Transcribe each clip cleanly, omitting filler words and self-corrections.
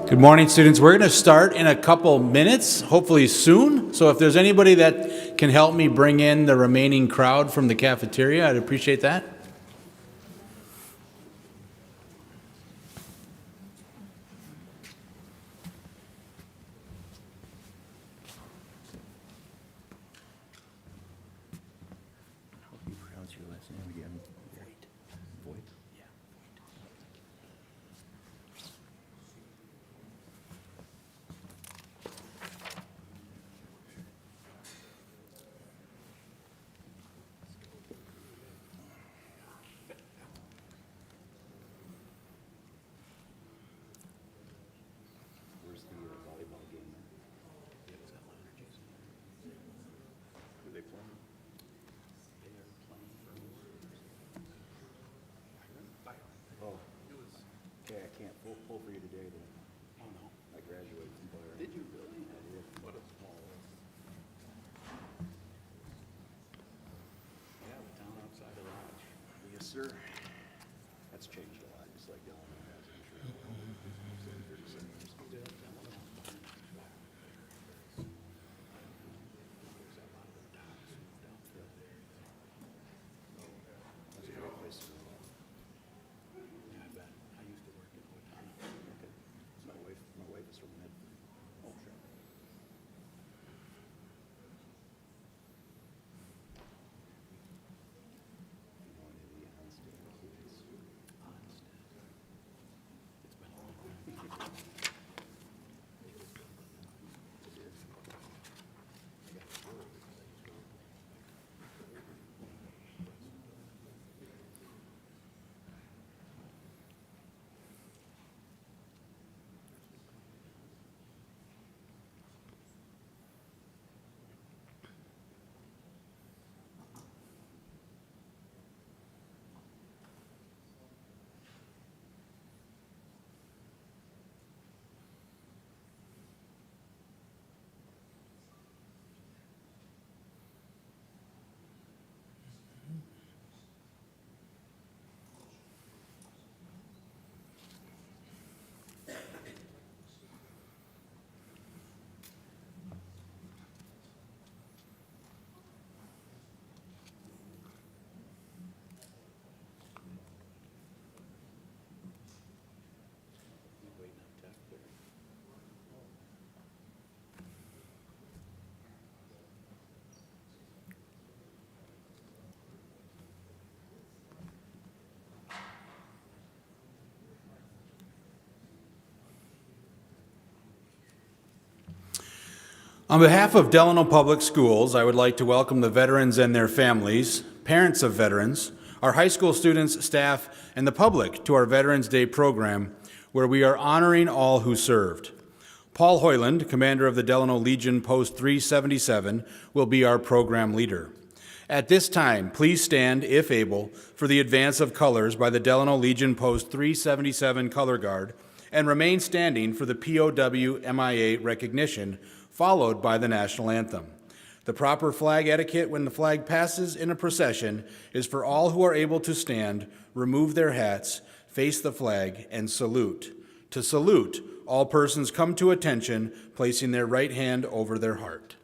Good morning, students. We're going to start in a couple minutes, hopefully soon. So if there's anybody that can help me bring in the remaining crowd from the cafeteria, I'd appreciate that. Sir, that's changed a lot, just like Delano has, I'm sure. 37 years. That's a great place to go. Yeah, I bet. I used to work in Owatonna. Okay. My wife is from Medford. Oh, sure. On behalf of Delano Public Schools, I would like to welcome the veterans and their families, parents of veterans, our high school students, staff, and the public to our Veterans Day program, where we are honoring all who served. Paul Hoyland, commander of the Delano Legion Post 377, will be our program leader. At this time, please stand, if able, for the advance of colors by the Delano Legion Post 377 Color Guard, and remain standing for the POW MIA recognition, followed by the national anthem. The proper flag etiquette when the flag passes in a procession is for all who are able to stand, remove their hats, face the flag, and salute. To salute, all persons come to attention, placing their right hand over their heart.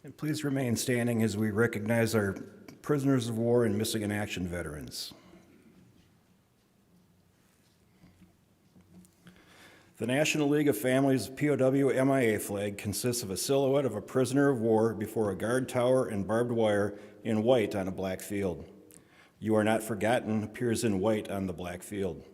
And please remain standing as we recognize our prisoners of war and missing in action veterans. The National League of Families POW MIA flag consists of a silhouette of a prisoner of war before a guard tower and barbed wire in white on a black field. You Are Not Forgotten appears in white on the black field.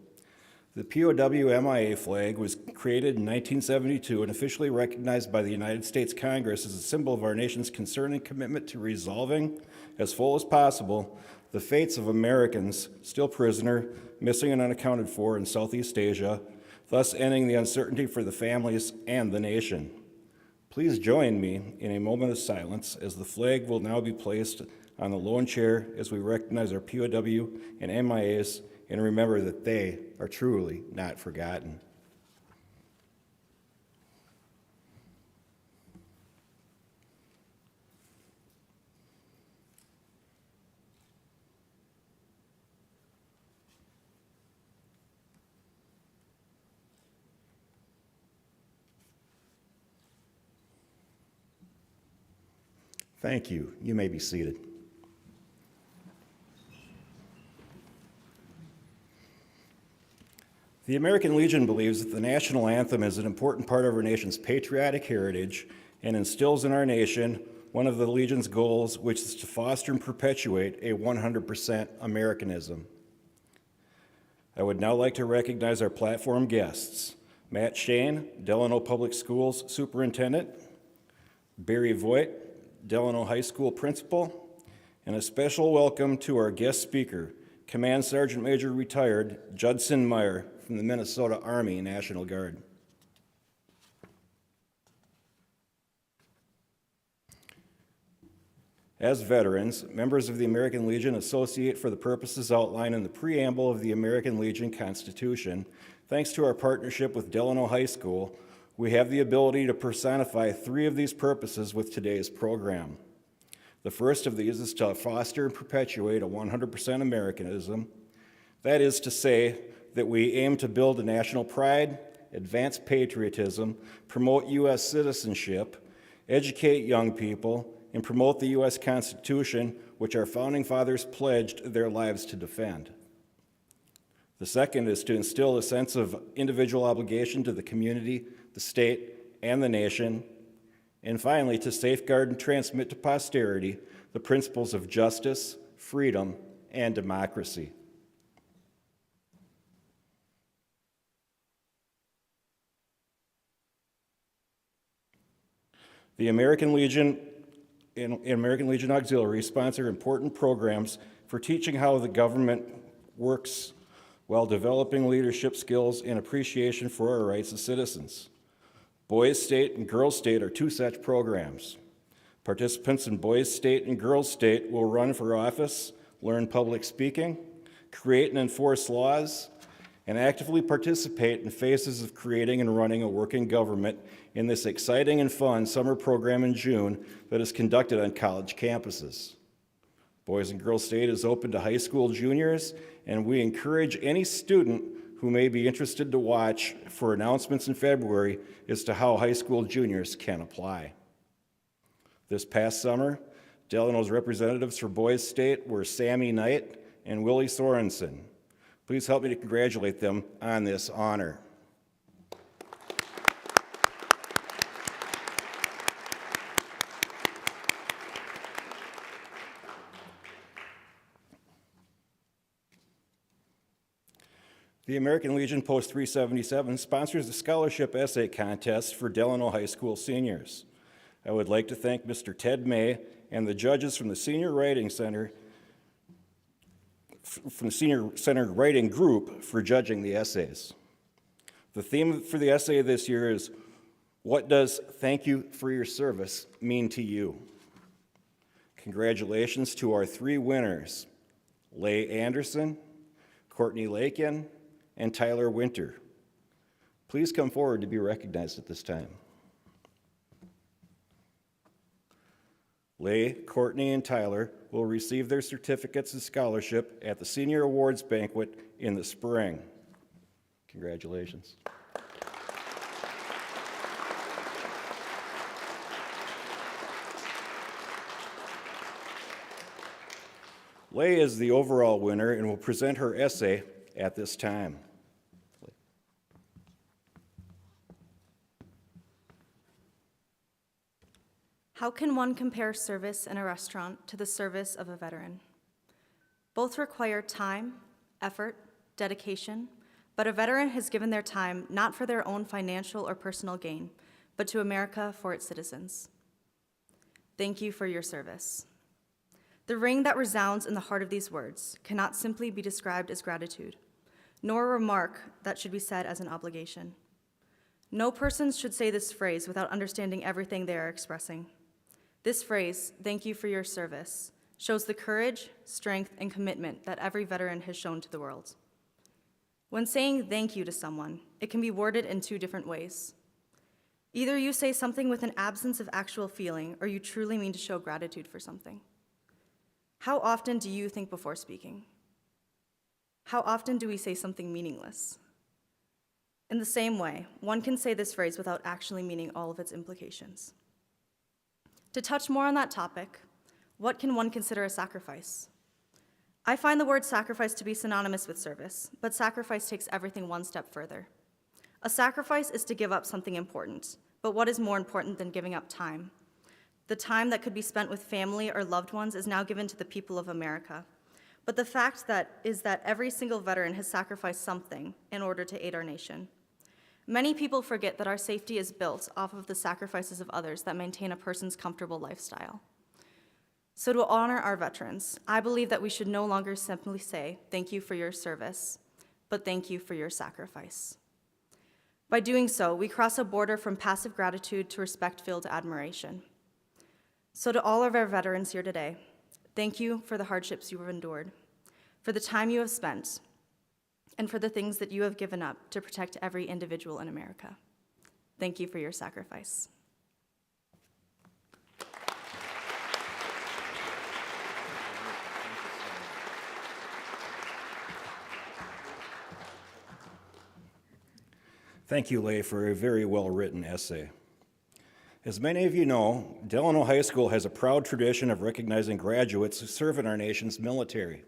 The POW MIA flag was created in 1972 and officially recognized by the United States Congress as a symbol of our nation's concern and commitment to resolving, as full as possible, the fates of Americans still prisoner, missing and unaccounted for in Southeast Asia, thus ending the uncertainty for the families and the nation. Please join me in a moment of silence as the flag will now be placed on the lone chair as we recognize our POW and MIAs and remember that they are truly not forgotten. Thank you. You may be seated. The American Legion believes that the national anthem is an important part of our nation's patriotic heritage and instills in our nation one of the Legion's goals, which is to foster and perpetuate a 100% Americanism. I would now like to recognize our platform guests, Matt Shane, Delano Public Schools Superintendent, Barry Voigt, Delano High School Principal, and a special welcome to our guest speaker, Command Sergeant Major Retired Judson Meyer from the Minnesota Army National Guard. As veterans, members of the American Legion associate for the purposes outlined in the preamble of the American Legion Constitution. Thanks to our partnership with Delano High School, we have the ability to personify 3 of these purposes with today's program. The first of these is to foster and perpetuate a 100% Americanism. That is to say that we aim to build a national pride, advance patriotism, promote U.S. citizenship, educate young people, and promote the U.S. Constitution, which our founding fathers pledged their lives to defend. The second is to instill a sense of individual obligation to the community, the state, and the nation. And finally, to safeguard and transmit to posterity the principles of justice, freedom, and democracy. The American Legion and American Legion Auxiliary sponsor important programs for teaching how the government works while developing leadership skills and appreciation for our rights as citizens. Boys State and Girls State are 2 such programs. Participants in Boys State and Girls State will run for office, learn public speaking, create and enforce laws, and actively participate in phases of creating and running a working government in this exciting and fun summer program in June that is conducted on college campuses. Boys and Girls State is open to high school juniors, and we encourage any student who may be interested to watch for announcements in February as to how high school juniors can apply. This past summer, Delano's representatives for Boys State were Sammy Knight and Willie Sorensen. Please help me to congratulate them on this honor. The American Legion Post 377 sponsors the scholarship essay contest for Delano High School seniors. I would like to thank Mr. Ted May and the judges from the Senior Writing Center Writing Group for judging the essays. The theme for the essay this year is, what does thank you for your service mean to you? Congratulations to our 3 winners, Leigh Anderson, Courtney Lakin, and Tyler Winter. Please come forward to be recognized at this time. Leigh, Courtney, and Tyler will receive their certificates of scholarship at the Senior Awards Banquet in the spring. Congratulations. Leigh is the overall winner and will present her essay at this time. How can one compare service in a restaurant to the service of a veteran? Both require time, effort, dedication, but a veteran has given their time not for their own financial or personal gain, but to America for its citizens. Thank you for your service. The ring that resounds in the heart of these words cannot simply be described as gratitude, nor a remark that should be said as an obligation. No person should say this phrase without understanding everything they are expressing. This phrase, thank you for your service, shows the courage, strength, and commitment that every veteran has shown to the world. When saying thank you to someone, it can be worded in two different ways. Either you say something with an absence of actual feeling, or you truly mean to show gratitude for something. How often do you think before speaking? How often do we say something meaningless? In the same way, one can say this phrase without actually meaning all of its implications. To touch more on that topic, what can one consider a sacrifice? I find the word sacrifice to be synonymous with service, but sacrifice takes everything one step further. A sacrifice is to give up something important, but what is more important than giving up time? The time that could be spent with family or loved ones is now given to the people of America. But the fact is that every single veteran has sacrificed something in order to aid our nation. Many people forget that our safety is built off of the sacrifices of others that maintain a person's comfortable lifestyle. So to honor our veterans, I believe that we should no longer simply say, thank you for your service, but thank you for your sacrifice. By doing so, we cross a border from passive gratitude to respect-filled admiration. So to all of our veterans here today, thank you for the hardships you have endured, for the time you have spent, and for the things that you have given up to protect every individual in America. Thank you for your sacrifice. Thank you, Leigh, for a very well-written essay. As many of you know, Delano High School has a proud tradition of recognizing graduates who serve in our nation's military.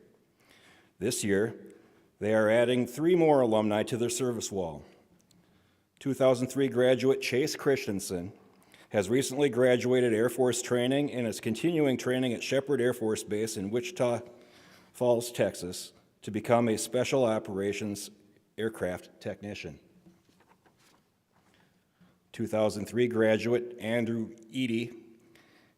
This year, they are adding 3 more alumni to their service wall. 2003 graduate Chase Christensen has recently graduated Air Force training and is continuing training at Shepherd Air Force Base in Wichita Falls, Texas, to become a Special Operations Aircraft Technician. 2003 graduate Andrew Eady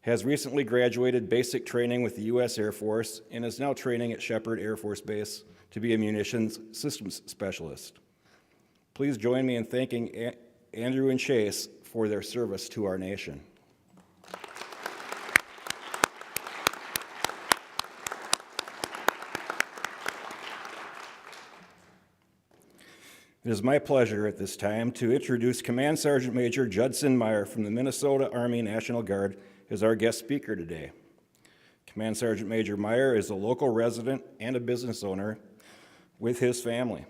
has recently graduated basic training with the U.S. Air Force and is now training at Shepherd Air Force Base to be a munitions systems specialist. Please join me in thanking Andrew and Chase for their service to our nation. It is my pleasure at this time to introduce Command Sergeant Major Judson Meyer from the Minnesota Army National Guard as our guest speaker today. Command Sergeant Major Meyer is a local resident and a business owner with his family.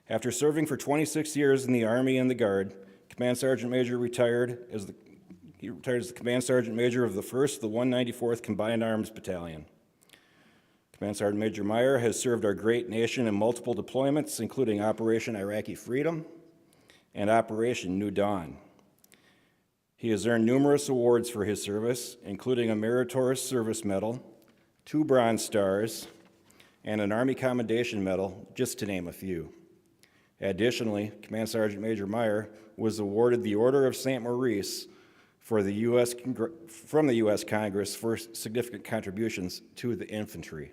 After serving for 26 years in the Army and the Guard, Command Sergeant Major retired as the Command Sergeant Major of the 1st, the 194th Combined Arms Battalion. Command Sergeant Major Meyer has served our great nation in multiple deployments, including Operation Iraqi Freedom and Operation New Dawn. He has earned numerous awards for his service, including a Meritorious Service Medal, 2 Bronze Stars, and an Army Commendation Medal, just to name a few. Additionally, Command Sergeant Major Meyer was awarded the Order of St. Maurice from the U.S. Congress for significant contributions to the infantry.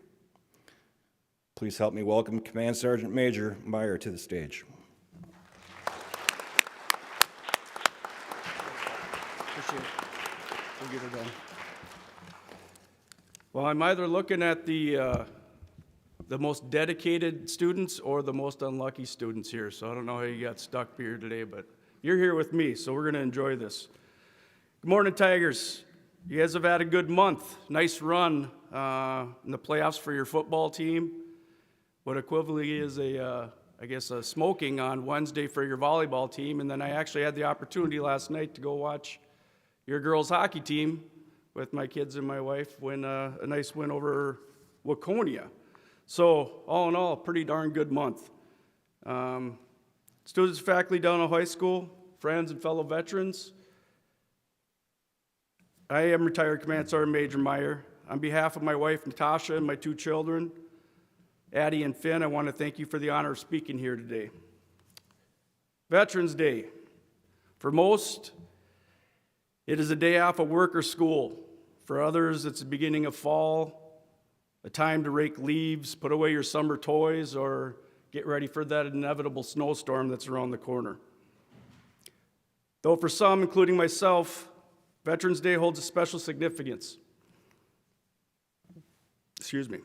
Please help me welcome Command Sergeant Major Meyer to the stage. Appreciate it. We'll get her done. Well, I'm either looking at the most dedicated students or the most unlucky students here, so I don't know how you got stuck here today, but you're here with me, so we're going to enjoy this. Good morning, Tigers. You guys have had a good month. Nice run in the playoffs for your football team. What equivalently is a smoking on Wednesday for your volleyball team, and then I actually had the opportunity last night to go watch your girls' hockey team with my kids and my wife win a nice win over Waconia. So all in all, a pretty darn good month. Students, faculty, Delano High School, friends and fellow veterans, I am retired Command Sergeant Major Meyer. On behalf of my wife, Natasha, and my 2 children, Addie and Finn, I want to thank you for the honor of speaking here today. Veterans Day. For most, it is a day off of work or school. For others, it's the beginning of fall, a time to rake leaves, put away your summer toys, or get ready for that inevitable snowstorm that's around the corner. Though for some, including myself, Veterans Day holds a special significance. Excuse me.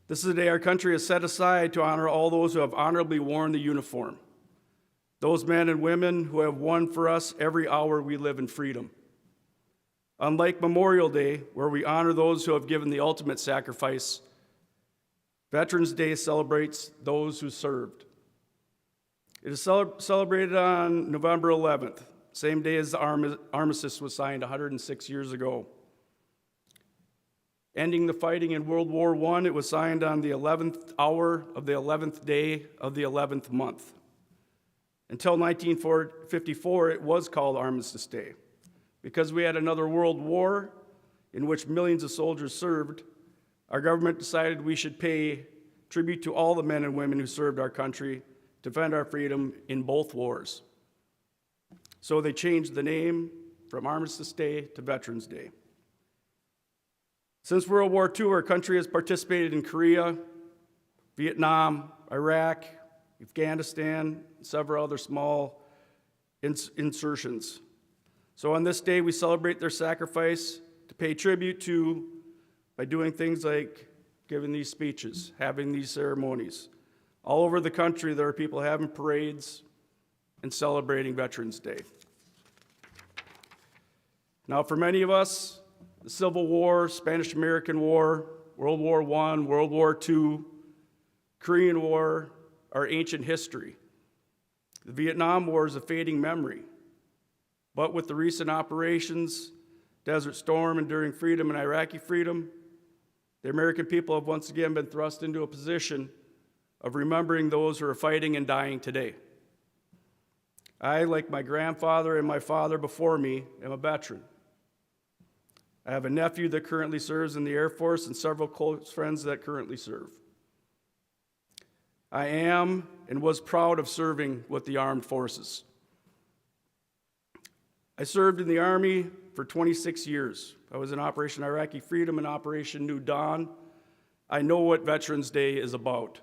This is a day our country has set aside to honor all those who have honorably worn the uniform. Those men and women who have won for us every hour we live in freedom. Unlike Memorial Day, where we honor those who have given the ultimate sacrifice, Veterans Day celebrates those who served. It is celebrated on November 11th, same day as the armistice was signed 106 years ago. Ending the fighting in World War I, it was signed on the 11th hour of the 11th day of the 11th month. Until 1954, it was called Armistice Day. Because we had another world war in which millions of soldiers served, our government decided we should pay tribute to all the men and women who served our country to defend our freedom in both wars. So they changed the name from Armistice Day to Veterans Day. Since World War II, our country has participated in Korea, Vietnam, Iraq, Afghanistan, and several other small insertions. So on this day, we celebrate their sacrifice to pay tribute to by doing things like giving these speeches, having these ceremonies. All over the country, there are people having parades and celebrating Veterans Day. Now, for many of us, the Civil War, Spanish-American War, World War I, World War II, Korean War are ancient history. The Vietnam War is a fading memory. But with the recent operations, Desert Storm, Enduring Freedom, and Iraqi Freedom, the American people have once again been thrust into a position of remembering those who are fighting and dying today. I, like my grandfather and my father before me, am a veteran. I have a nephew that currently serves in the Air Force and several close friends that currently serve. I am and was proud of serving with the armed forces. I served in the Army for 26 years. I was in Operation Iraqi Freedom and Operation New Dawn. I know what Veterans Day is about.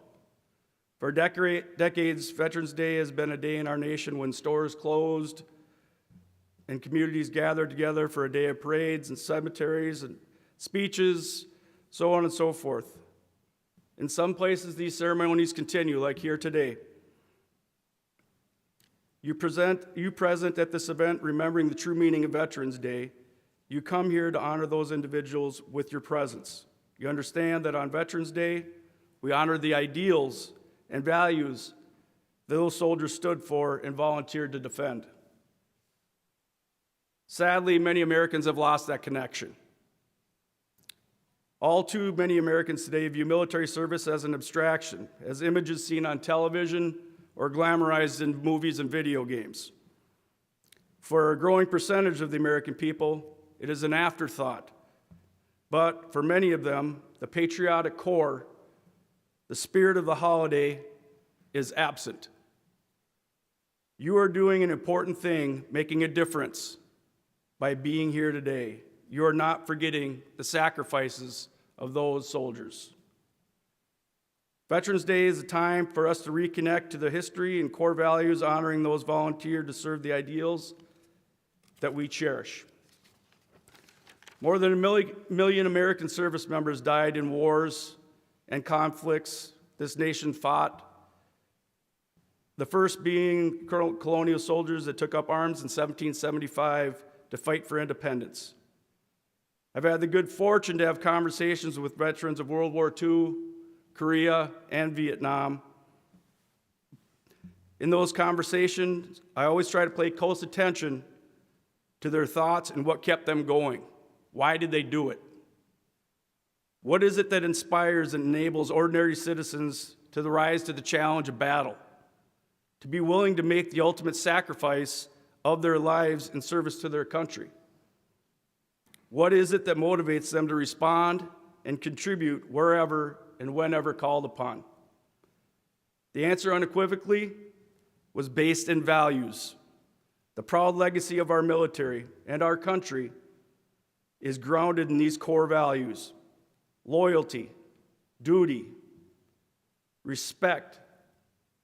For decades, Veterans Day has been a day in our nation when stores closed and communities gathered together for a day of parades and cemeteries and speeches, so on and so forth. In some places, these ceremonies continue, like here today. You present at this event, remembering the true meaning of Veterans Day, you come here to honor those individuals with your presence. You understand that on Veterans Day, we honor the ideals and values that those soldiers stood for and volunteered to defend. Sadly, many Americans have lost that connection. All too many Americans today view military service as an abstraction, as images seen on television or glamorized in movies and video games. For a growing percentage of the American people, it is an afterthought. But for many of them, the patriotic core, the spirit of the holiday, is absent. You are doing an important thing, making a difference by being here today. You are not forgetting the sacrifices of those soldiers. Veterans Day is a time for us to reconnect to the history and core values, honoring those volunteered to serve the ideals that we cherish. More than a million American service members died in wars and conflicts this nation fought. The first being colonial soldiers that took up arms in 1775 to fight for independence. I've had the good fortune to have conversations with veterans of World War II, Korea, and Vietnam. In those conversations, I always try to pay close attention to their thoughts and what kept them going. Why did they do it? What is it that inspires and enables ordinary citizens to rise to the challenge of battle, to be willing to make the ultimate sacrifice of their lives in service to their country? What is it that motivates them to respond and contribute wherever and whenever called upon? The answer unequivocally was based in values. The proud legacy of our military and our country is grounded in these core values: loyalty, duty, respect,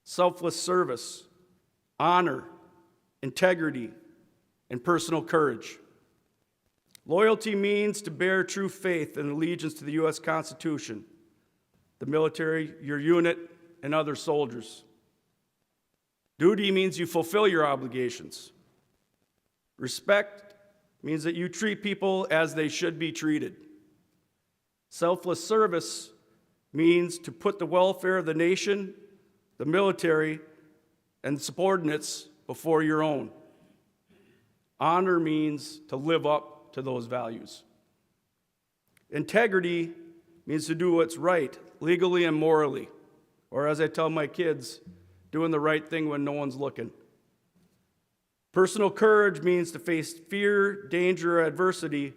selfless service, honor, integrity, and personal courage. Loyalty means to bear true faith and allegiance to the U.S. Constitution, the military, your unit, and other soldiers. Duty means you fulfill your obligations. Respect means that you treat people as they should be treated. Selfless service means to put the welfare of the nation, the military, and subordinates before your own. Honor means to live up to those values. Integrity means to do what's right, legally and morally, or as I tell my kids, doing the right thing when no one's looking. Personal courage means to face fear, danger, or adversity,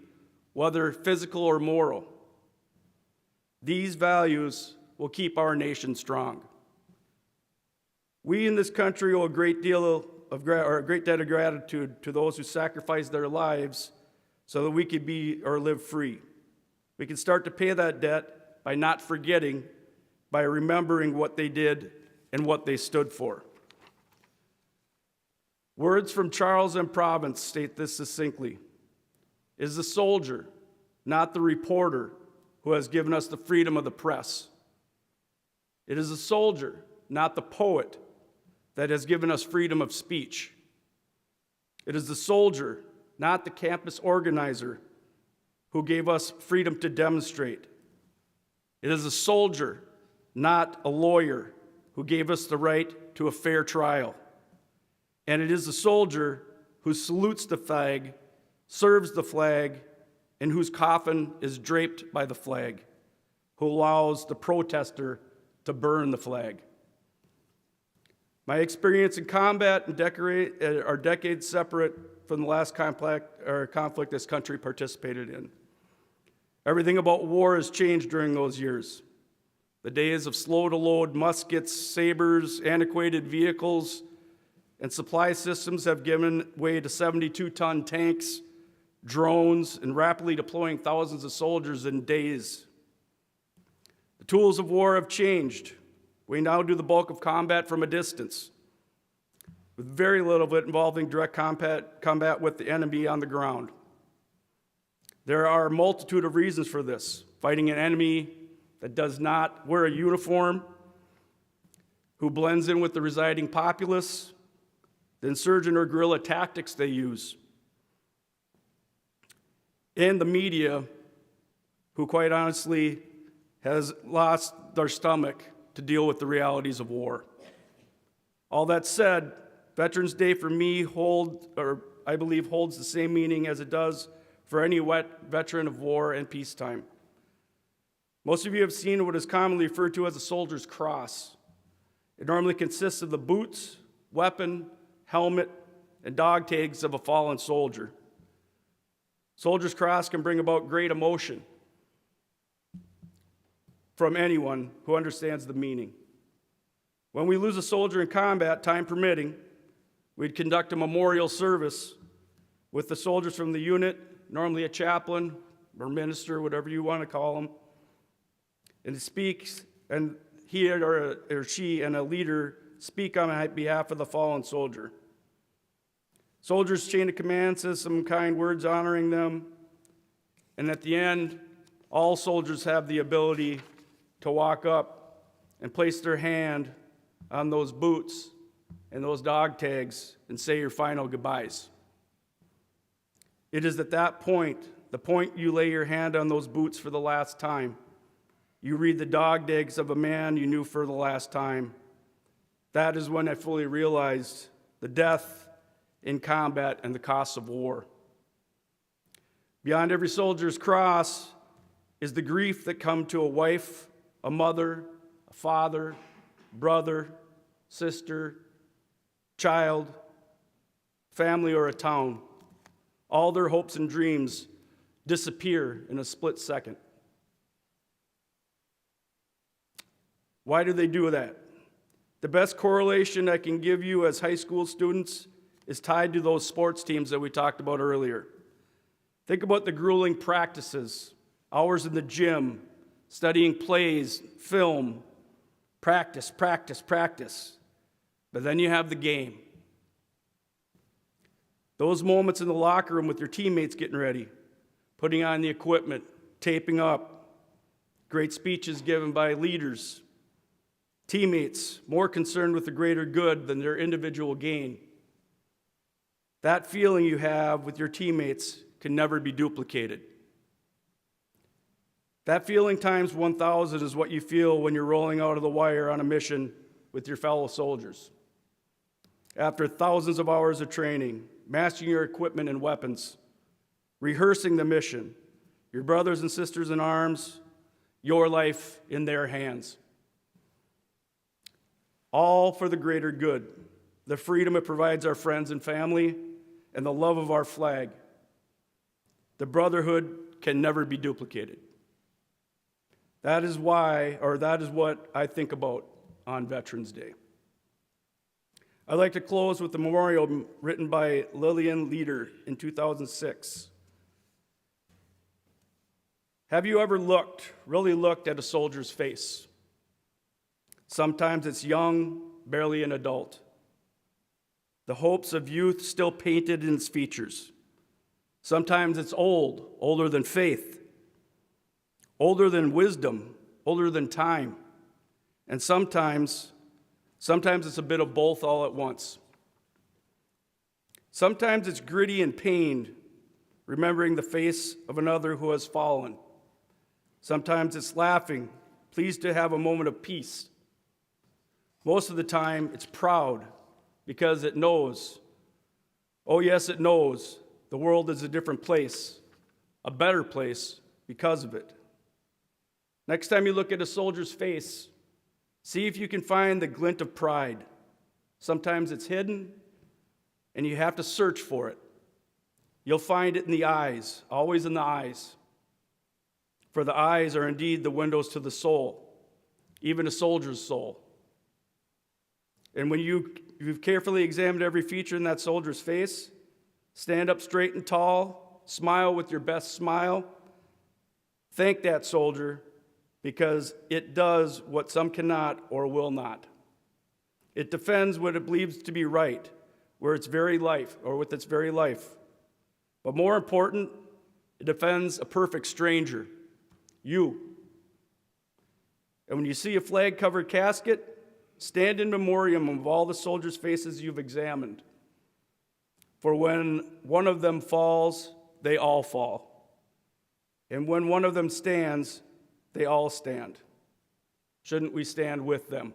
whether physical or moral. These values will keep our nation strong. We in this country owe a great debt of gratitude to those who sacrificed their lives so that we could be or live free. We can start to pay that debt by not forgetting, by remembering what they did and what they stood for. Words from Charles M. Province state this succinctly: "It is the soldier, not the reporter, who has given us the freedom of the press. It is the soldier, not the poet, that has given us freedom of speech. It is the soldier, not the campus organizer, who gave us freedom to demonstrate. It is the soldier, not a lawyer, who gave us the right to a fair trial. And it is the soldier who salutes the flag, serves the flag, and whose coffin is draped by the flag, who allows the protester to burn the flag." My experience in combat are decades separate from the last conflict this country participated in. Everything about war has changed during those years. The days of slow-to-load muskets, sabers, antiquated vehicles, and supply systems have given way to 72-ton tanks, drones, and rapidly deploying thousands of soldiers in days. The tools of war have changed. We now do the bulk of combat from a distance, with very little of it involving direct combat with the enemy on the ground. There are a multitude of reasons for this. Fighting an enemy that does not wear a uniform, who blends in with the residing populace, the insurgent or guerrilla tactics they use, and the media, who quite honestly has lost their stomach to deal with the realities of war. All that said, Veterans Day for me I believe holds the same meaning as it does for any veteran of war and peacetime. Most of you have seen what is commonly referred to as a soldier's cross. It normally consists of the boots, weapon, helmet, and dog tags of a fallen soldier. Soldier's cross can bring about great emotion from anyone who understands the meaning. When we lose a soldier in combat, time permitting, we'd conduct a memorial service with the soldiers from the unit, normally a chaplain or minister, whatever you want to call him, and he or she and a leader speak on behalf of the fallen soldier. Soldiers' chain of command says some kind words honoring them, and at the end, all soldiers have the ability to walk up and place their hand on those boots and those dog tags and say your final goodbyes. It is at that point, the point you lay your hand on those boots for the last time, you read the dog tags of a man you knew for the last time. That is when I fully realized the death in combat and the costs of war. Beyond every soldier's cross is the grief that comes to a wife, a mother, a father, brother, sister, child, family, or a town. All their hopes and dreams disappear in a split second. Why do they do that? The best correlation I can give you as high school students is tied to those sports teams that we talked about earlier. Think about the grueling practices, hours in the gym, studying plays, film, practice, practice, practice. But then you have the game. Those moments in the locker room with your teammates getting ready, putting on the equipment, taping up, great speeches given by leaders, teammates more concerned with the greater good than their individual gain. That feeling you have with your teammates can never be duplicated. That feeling times 1,000 is what you feel when you're rolling out of the wire on a mission with your fellow soldiers. After thousands of hours of training, mastering your equipment and weapons, rehearsing the mission, your brothers and sisters in arms, your life in their hands. All for the greater good, the freedom it provides our friends and family, and the love of our flag. The brotherhood can never be duplicated. That is what I think about on Veterans Day. I'd like to close with a memorial written by Lillian Leader in 2006. Have you ever really looked at a soldier's face? Sometimes it's young, barely an adult. The hopes of youth still painted in its features. Sometimes it's old, older than faith, older than wisdom, older than time. And sometimes it's a bit of both all at once. Sometimes it's gritty and pained, remembering the face of another who has fallen. Sometimes it's laughing, pleased to have a moment of peace. Most of the time, it's proud because it knows, oh yes, it knows, the world is a different place, a better place because of it. Next time you look at a soldier's face, see if you can find the glint of pride. Sometimes it's hidden, and you have to search for it. You'll find it in the eyes, always in the eyes. For the eyes are indeed the windows to the soul, even a soldier's soul. And when you've carefully examined every feature in that soldier's face, stand up straight and tall, smile with your best smile, thank that soldier, because it does what some cannot or will not. It defends what it believes to be right, with its very life. But more important, it defends a perfect stranger, you. And when you see a flag-covered casket, stand in memoriam of all the soldiers' faces you've examined. For when one of them falls, they all fall. And when one of them stands, they all stand. Shouldn't we stand with them?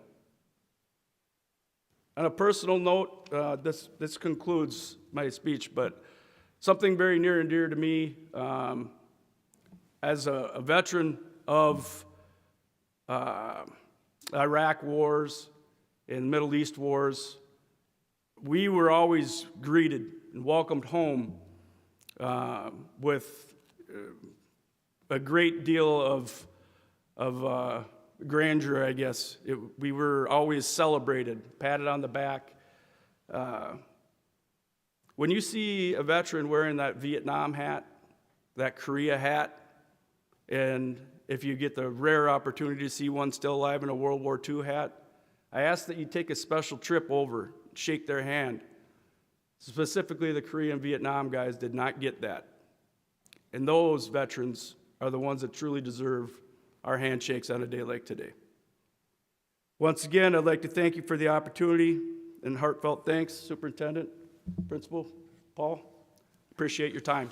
On a personal note, this concludes my speech, but something very near and dear to me, as a veteran of Iraq wars and Middle East wars, we were always greeted and welcomed home with a great deal of grandeur, I guess. We were always celebrated, patted on the back. When you see a veteran wearing that Vietnam hat, that Korea hat, and if you get the rare opportunity to see one still alive in a World War II hat, I ask that you take a special trip over, shake their hand. Specifically, the Korean and Vietnam guys did not get that. And those veterans are the ones that truly deserve our handshakes on a day like today. Once again, I'd like to thank you for the opportunity and heartfelt thanks, Superintendent, Principal, Paul. Appreciate your time.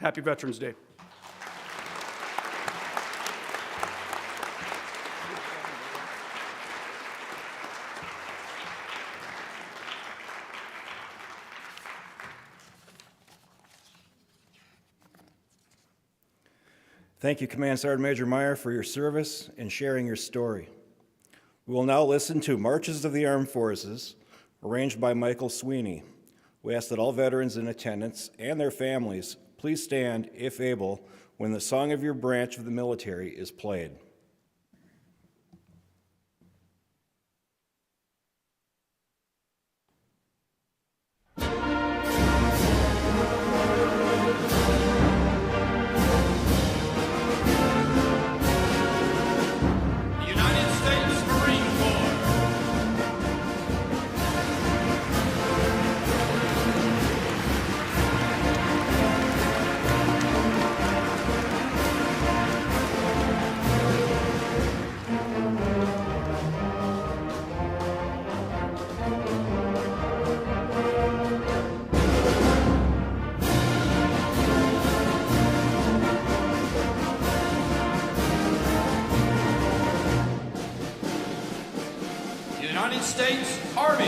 Happy Veterans Day. Thank you, Command Sergeant Major Meyer, for your service and sharing your story. We will now listen to Marches of the Armed Forces, arranged by Michael Sweeney. We ask that all veterans in attendance and their families please stand, if able, when the song of your branch of the military is played. United States Marine Corps. United States Army.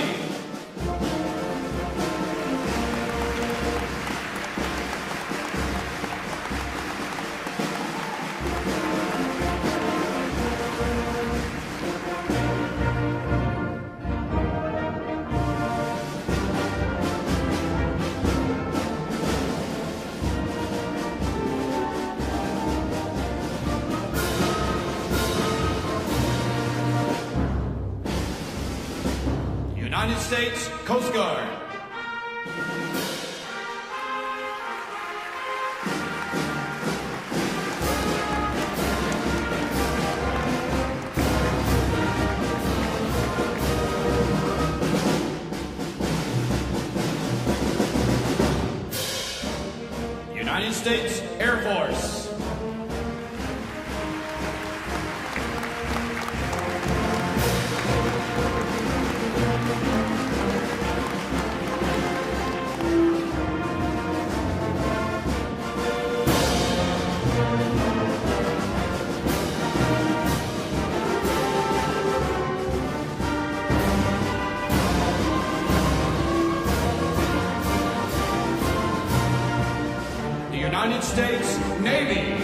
United States Coast Guard. United States Air Force. The United States Navy.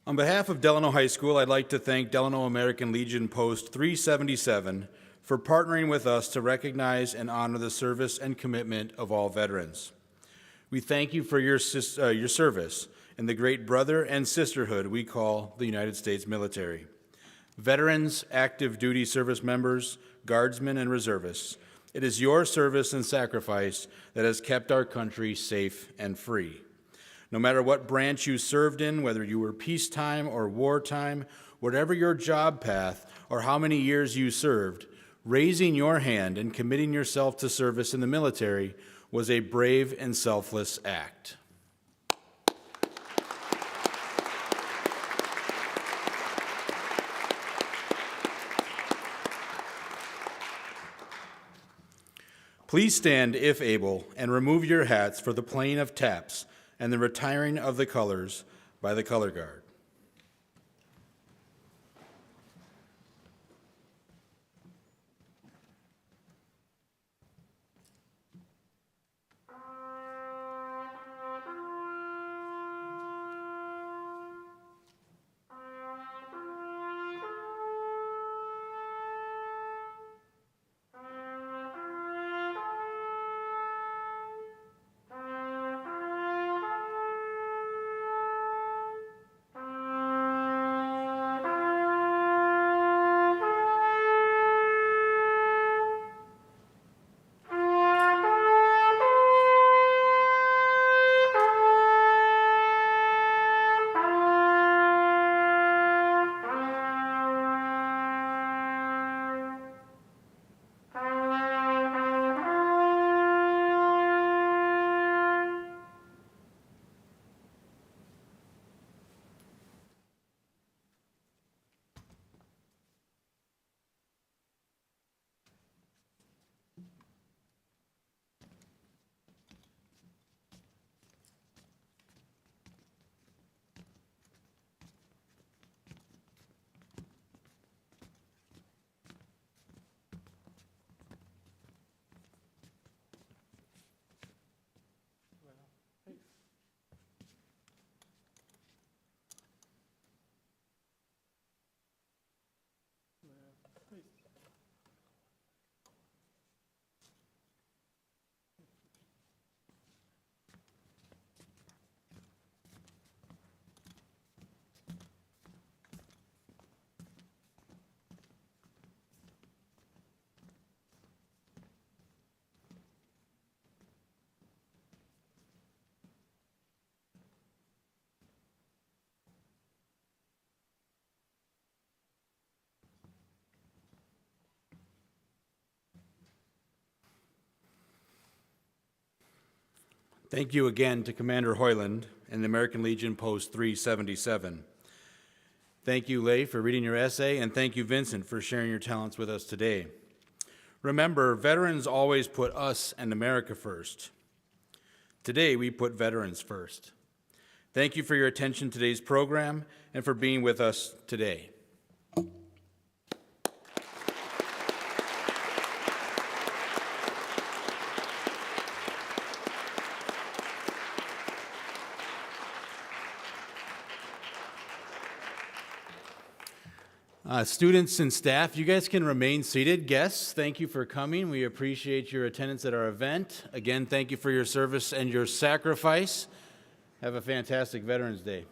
On behalf of Delano High School, I'd like to thank Delano American Legion Post 377 for partnering with us to recognize and honor the service and commitment of all veterans. We thank you for your service and the great brother and sisterhood we call the United States military. Veterans, active duty service members, guardsmen, and reservists, it is your service and sacrifice that has kept our country safe and free. No matter what branch you served in, whether you were peacetime or wartime, whatever your job path or how many years you served, raising your hand and committing yourself to service in the military was a brave and selfless act. Please stand, if able, and remove your hats for the playing of taps and the retiring of the colors by the color guard. Thank you again to Commander Hoyland and the American Legion Post 377. Thank you, Leigh, for reading your essay, and thank you, Vincent, for sharing your talents with us today. Remember, veterans always put us and America first. Today, we put veterans first. Thank you for your attention to today's program and for being with us today. Students and staff, you guys can remain seated. Guests, thank you for coming. We appreciate your attendance at our event. Again, thank you for your service and your sacrifice. Have a fantastic Veterans Day.